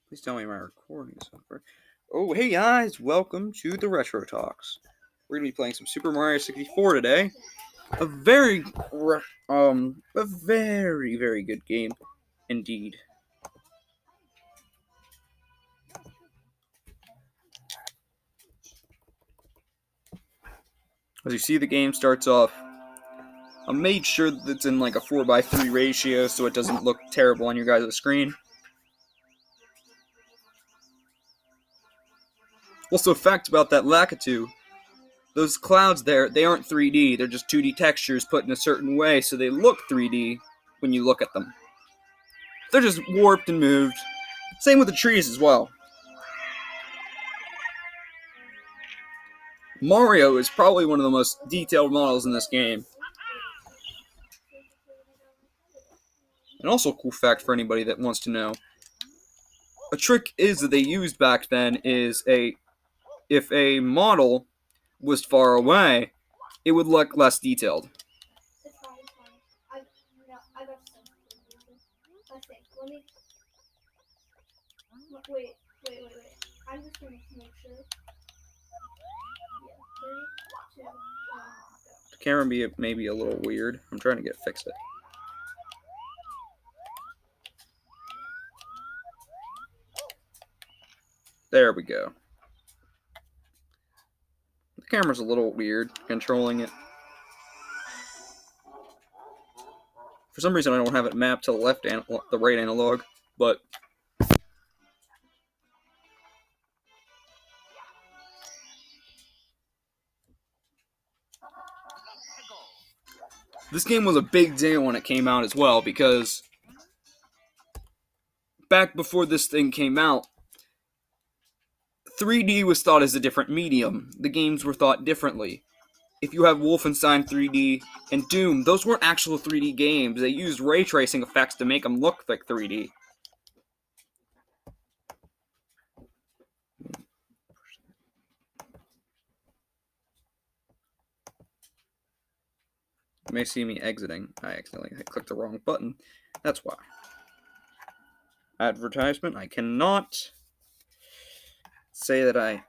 Please tell me my recording is over. Oh, hey guys, welcome to the Retro Talks. We're gonna be playing some Super Mario 64 today. A very good game indeed. As you see, the game starts off. I made sure that it's in like a 4:3 ratio so it doesn't look terrible on your guys' screen. Also, a fact about that Lakitu. Those clouds there, they aren't 3D, they're just 2D textures put in a certain way so they look 3D when you look at them. They're just warped and moved. Same with the trees as well. Mario is probably one of the most detailed models in this game. And also a cool fact for anybody that wants to know. A trick that they used back then is if a model was far away, it would look less detailed. Wait. I'm just gonna make sure. Yeah, 3, 2, 1, go. The camera may be a little weird. I'm trying to fix it. There we go. The camera's a little weird controlling it. For some reason, I don't have it mapped to the right analog, but this game was a big deal when it came out as well, because back before this thing came out, 3D was thought as a different medium. The games were thought differently. If you have Wolfenstein 3D and Doom, those weren't actual 3D games. They used ray tracing effects to make them look like 3D. You may see me exiting. I accidentally clicked the wrong button. That's why. Advertisement. I cannot say that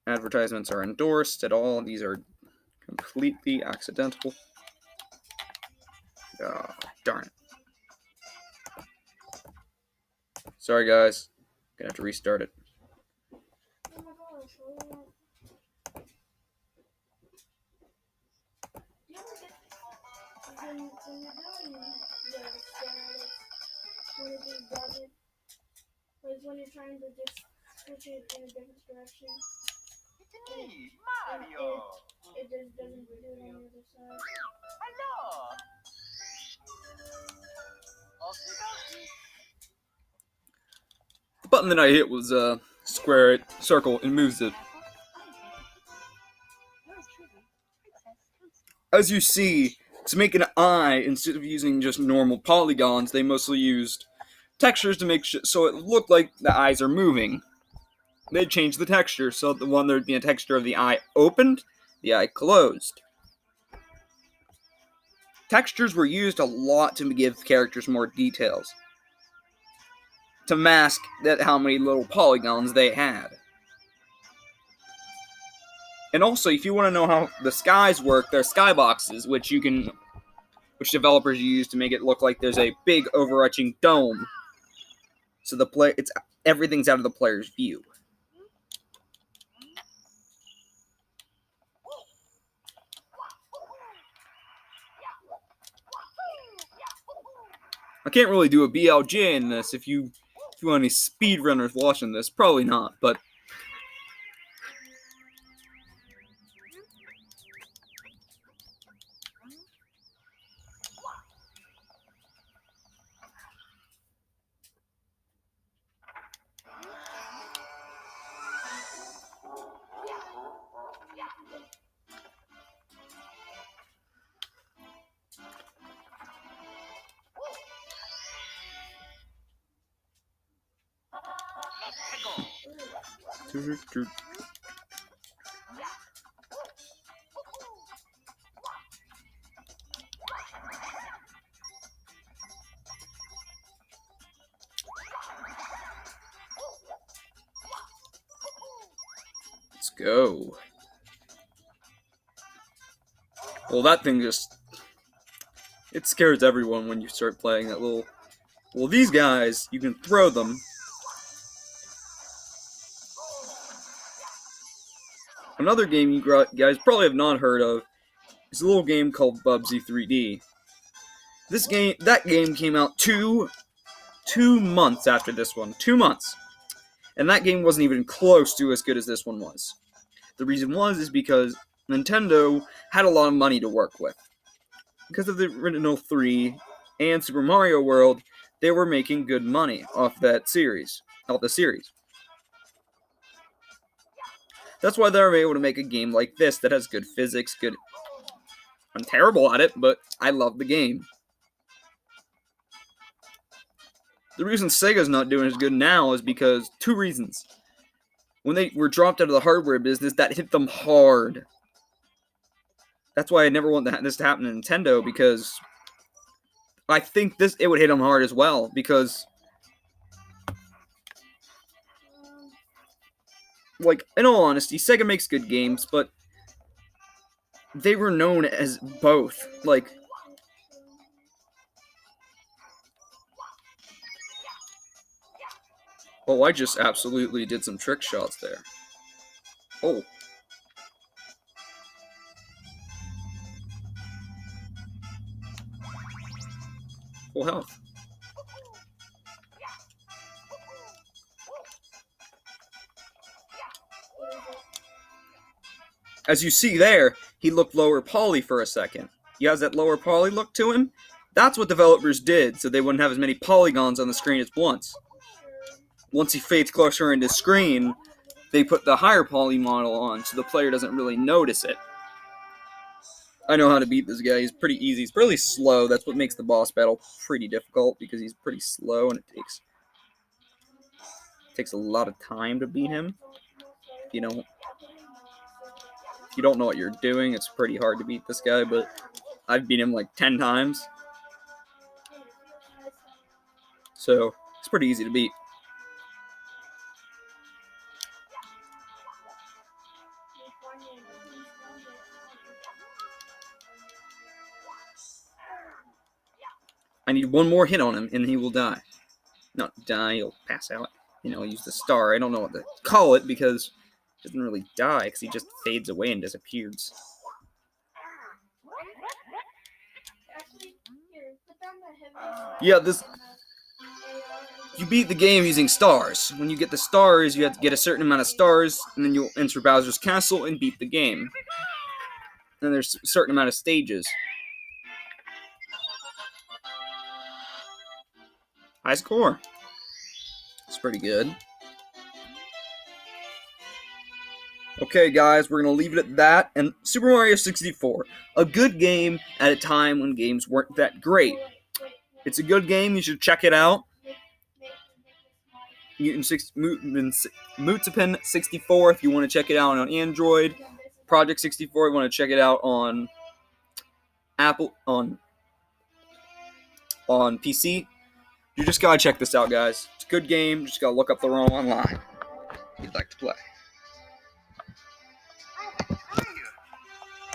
advertisements are endorsed at all. These are completely accidental. Oh, darn it. Sorry, guys. Gonna have to restart it. When you're doing the steroids, when it just doesn't, like when you're trying to just switch it in a different direction, Mario! it just doesn't do it on the other side. Hello! The button that I hit was square it, circle, and moves it. As you see, to make an eye, instead of using just normal polygons, they mostly used textures to make so it looked like the eyes are moving. They changed the texture, so there'd be a texture of the eye opened, the eye closed. Textures were used a lot to give characters more details, to mask how many little polygons they had. And also, if you want to know how the skies work, there are skyboxes, which developers use to make it look like there's a big overarching dome. So everything's out of the player's view. I can't really do a BLJ in this. If you want any speedrunners watching this, probably not, but go. Well, that thing just... It scares everyone when you start playing that little... Well, these guys, you can throw them. Another game you guys probably have not heard of is a little game called Bubsy 3D. That game came out two months after this one. 2 months. And that game wasn't even close to as good as this one was. The reason is because Nintendo had a lot of money to work with. Because of the original 3 and Super Mario World, they were making good money off the series. That's why they were able to make a game like this that has good physics, I'm terrible at it, but I love the game. The reason Sega's not doing as good now is because 2 reasons. When they were dropped out of the hardware business, that hit them hard. That's why I never want this to happen to Nintendo, because I think it would hit them hard as well, because like, in all honesty, Sega makes good games, but they were known as both. Like, oh, I just absolutely did some trick shots there. Oh. Full health. As you see there, he looked lower poly for a second. He has that lower poly look to him. That's what developers did, so they wouldn't have as many polygons on the screen at once. Once he fades closer into screen, they put the higher poly model on, so the player doesn't really notice it. I know how to beat this guy. He's pretty easy. He's really slow. That's what makes the boss battle pretty difficult, because he's pretty slow, and it takes a lot of time to beat him. If you don't know what you're doing, it's pretty hard to beat this guy, but I've beat him like 10 times. So, it's pretty easy to beat. I need one more hit on him, and he will die. Not die, he'll pass out. Use the star. I don't know what to call it, because he doesn't really die, because he just fades away and disappears. Yeah, you beat the game using stars. When you get the stars, you have to get a certain amount of stars, and then you'll enter Bowser's Castle and beat the game. And there's a certain amount of stages. High score. It's pretty good. Okay, guys, we're going to leave it at that. And Super Mario 64, a good game at a time when games weren't that great. It's a good game. You should check it out. Mutapin 64 if you want to check it out on Android. Project 64 if you want to check it out on Apple, on PC. You just gotta check this out, guys. It's a good game. You just gotta look up the ROM online if you'd like to play.